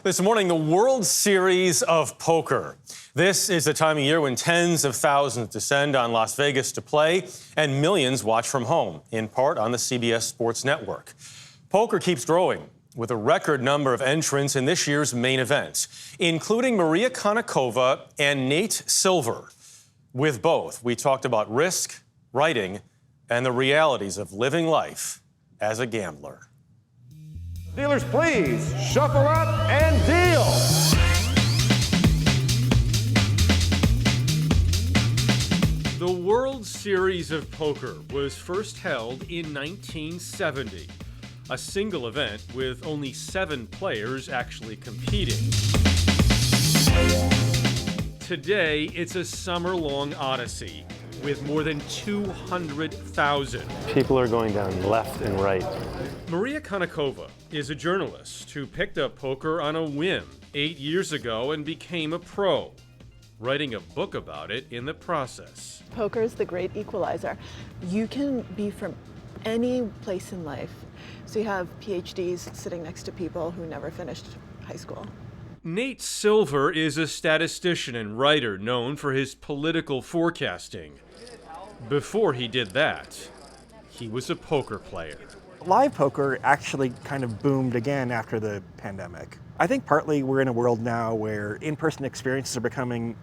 This morning, the World Series of Poker. This is the time of year when tens of thousands descend on Las Vegas to play and millions watch from home, in part on the CBS Sports Network. Poker keeps growing with a record number of entrants in this year's main event, including Maria Konnikova and Nate Silver. With both, we talked about risk, writing, and the realities of living life as a gambler. Dealers, please shuffle up and deal. The World Series of Poker was first held in 1970, a single event with only 7 players actually competing. Today, it's a summer-long odyssey with more than 200,000. People are going down left and right. Maria Konnikova is a journalist who picked up poker on a whim 8 years ago and became a pro, writing a book about it in the process. Poker is the great equalizer. You can be from any place in life. So you have PhDs sitting next to people who never finished high school. Nate Silver is a statistician and writer known for his political forecasting. Before he did that, he was a poker player. Live poker actually kind of boomed again after the pandemic. I think partly we're in a world now where in-person experiences are becoming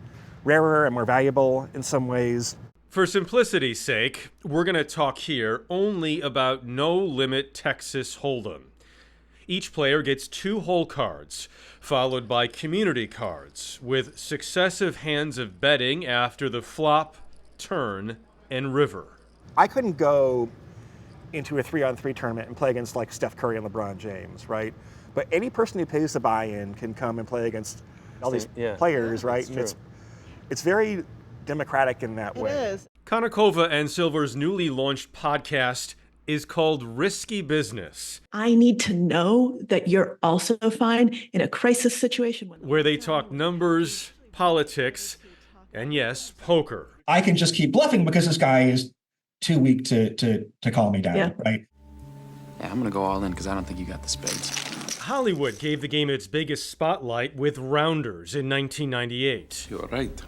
rarer and more valuable in some ways. For simplicity's sake, we're going to talk here only about No Limit Texas Holdem. Each player gets 2 hole cards, followed by community cards, with successive hands of betting after the flop, turn, and river. I couldn't go into a 3-on-3 tournament and play against like Steph Curry and LeBron James, right? But any person who pays the buy-in can come and play against all these players, right? And it's very democratic in that way. It is. Konnikova and Silver's newly launched podcast is called Risky Business, I need to know that you're also fine in a crisis situation. where they talk numbers, politics, and yes, poker. I can just keep bluffing because this guy is too weak to call me down, right? Yeah, I'm gonna go all in because I don't think you got the spades. Hollywood gave the game its biggest spotlight with Rounders in 1998. You're right.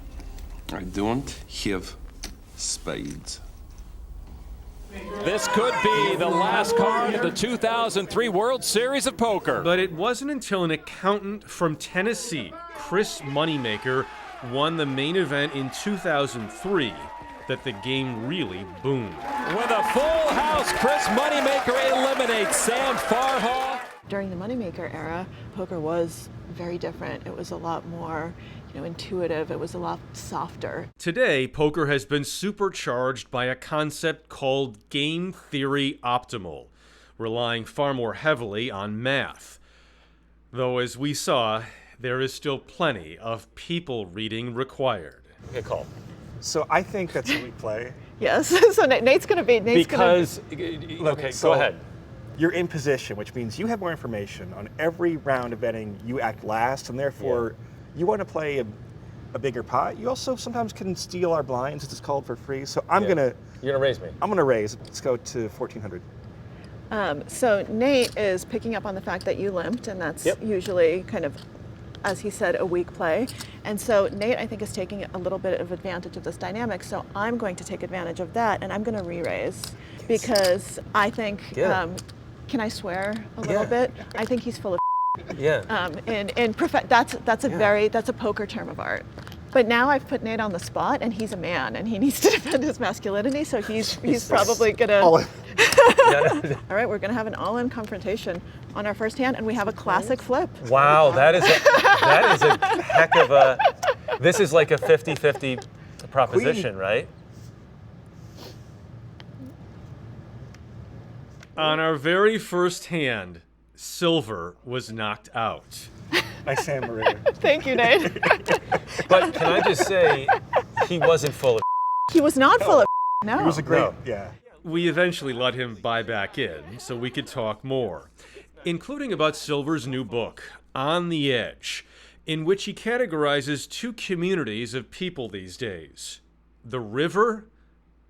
I don't have spades. This could be the last card of the 2003 World Series of Poker. But it wasn't until an accountant from Tennessee, Chris Moneymaker, won the main event in 2003 that the game really boomed. With a full house, Chris Moneymaker eliminates Sam Farhall. During the Moneymaker era, poker was very different. It was a lot more, intuitive. It was a lot softer. Today, poker has been supercharged by a concept called game theory optimal, relying far more heavily on math. Though, as we saw, there is still plenty of people reading required. Okay, call. So I think that's how we play. Yes. So Nate's going to be. Okay, So go ahead. You're in position, which means you have more information. On every round of betting, you act last, and therefore you want to play a bigger pot. You also sometimes can steal our blinds. It's called for free. So You're gonna raise me. I'm gonna raise. Let's go to 1,400. So Nate is picking up on the fact that you limped, and that's usually kind of, as he said, a weak play. And so Nate, I think, is taking a little bit of advantage of this dynamic. So I'm going to take advantage of that, and I'm going to re-raise because I think. Can I swear a little bit? I think he's full of. That's a poker term of art. But now I've put Nate on the spot, and he's a man, and he needs to defend his masculinity. So he's probably gonna. All right, we're gonna have an all-in confrontation on our first hand, and we have a classic flip. Wow, that is a heck of a. This is like a 50-50 proposition, right? On our very first hand, Silver was knocked out. By Sam Maria. Thank you, Nate. But can I just say, he wasn't full of. He was not full of. No. It was a great. No. Yeah. We eventually let him buy back in so we could talk more, including about Silver's new book, On the Edge, in which he categorizes 2 communities of people these days, the river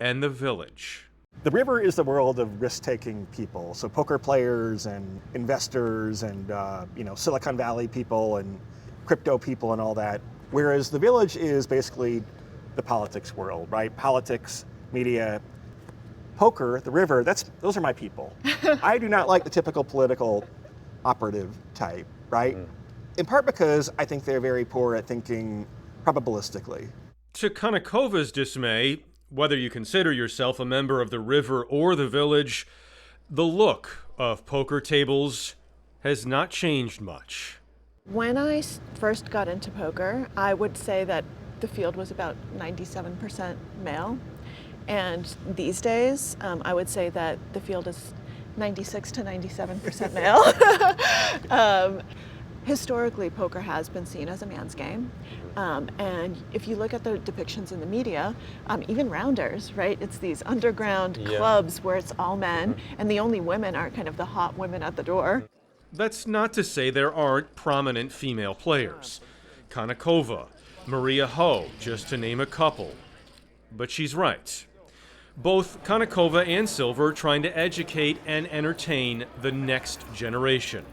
and the village. The river is the world of risk-taking people. So poker players and investors and Silicon Valley people and crypto people and all that. Whereas the village is basically the politics world, right? Politics, media, poker, the river, those are my people. I do not like the typical political operative type, right? In part because I think they're very poor at thinking probabilistically. To Konakova's dismay, whether you consider yourself a member of the river or the village, the look of poker tables has not changed much. When I first got into poker, I would say that the field was about 97% male. And these days, I would say that the field is 96 to 97% male. Historically, poker has been seen as a man's game. And if you look at the depictions in the media, even rounders, right? It's these underground clubs where it's all men, and the only women are kind of the hot women at the door. That's not to say there aren't prominent female players. Konakova, Maria Ho, just to name a couple. But she's right. Both Konakova and Silver trying to educate and entertain the next generation,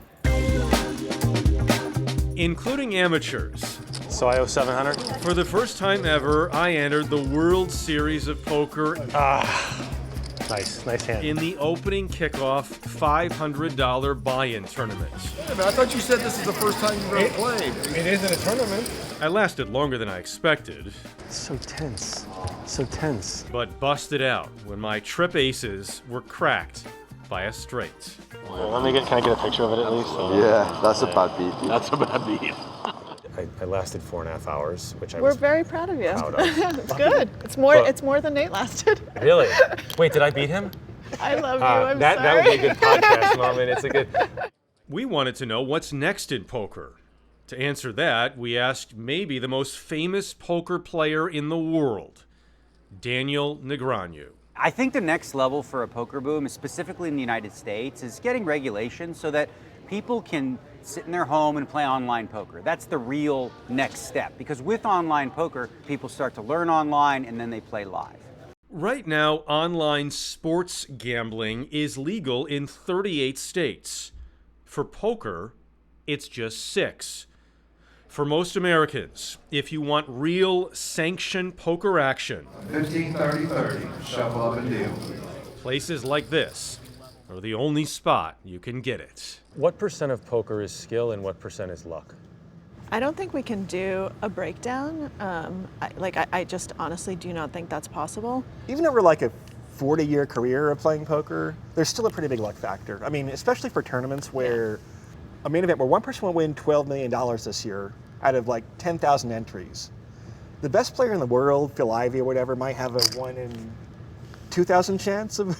including amateurs. So I owe 700? For the first time ever, I entered the World Series of Poker. Nice hand. In the opening kickoff $500 buy-in tournament. Wait a minute, I thought you said this is the first time you've ever played. It isn't a tournament. I lasted longer than I expected. So tense. So tense. But busted out when my trip aces were cracked by a straight. Can I get a picture of it at least? Yeah, that's a bad beat. That's a bad beat. I lasted 4.5 hours, which We're very proud of you. proud of. It's good. It's more than Nate lasted. Really? Wait, did I beat him? I love you. I'm that sorry. would be a good podcast moment. It's a good. We wanted to know what's next in poker. To answer that, we asked maybe the most famous poker player in the world, Daniel Negreanu. I think the next level for a poker boom, specifically in the United States, is getting regulation so that people can sit in their home and play online poker. That's the real next step, because with online poker, people start to learn online and then they play live. Right now, online sports gambling is legal in 38 states. For poker, it's just 6. For most Americans, if you want real sanctioned poker action, 15, 30, 30, shuffle up and deal. places like this are the only spot you can get it. What percent of poker is skill and what percent is luck? I don't think we can do a breakdown. I just honestly do not think that's possible. Even over like a 40-year career of playing poker, there's still a pretty big luck factor. I mean, especially for tournaments where a main event where one person will win $12 million this year out of like 10,000 entries. The best player in the world, Phil Ivey or whatever, might have a 1 in 2,000 chance of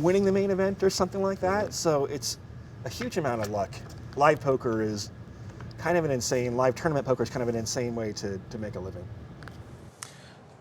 winning the main event or something like that. So it's a huge amount of luck. Live poker is kind of live tournament poker is kind of an insane way to make a living.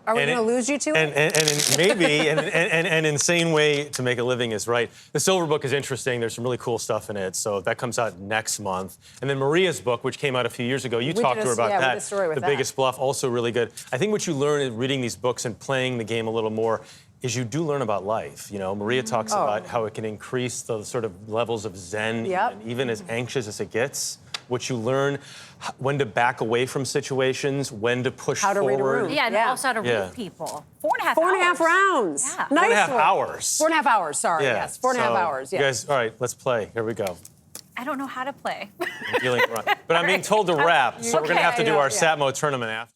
Are we going to lose you to it? Maybe an insane way to make a living is right. The Silver book is interesting. There's some really cool stuff in it. So that comes out next month. And then Maria's book, which came out a few years ago, you talked to her about that. We did a story with The that. Biggest Bluff, also really good. I think what you learn in reading these books and playing the game a little more is you do learn about life. You know, Maria talks about how it can increase the sort of levels of zen, even as anxious as it gets. What you learn, when to back away from situations, when to push How to forward. read a room. Yeah, and also how to read people. 4.5 4.5 hours. rounds. Yeah. Nice 4.5 hours. 4.5 hours, sorry. Yeah. Yes, 4.5 hours. You guys, all right, let's play. Here we go. I don't know how to play. I'm feeling right. But I'm being told to wrap, so we're going to have to do our Satmo tournament after.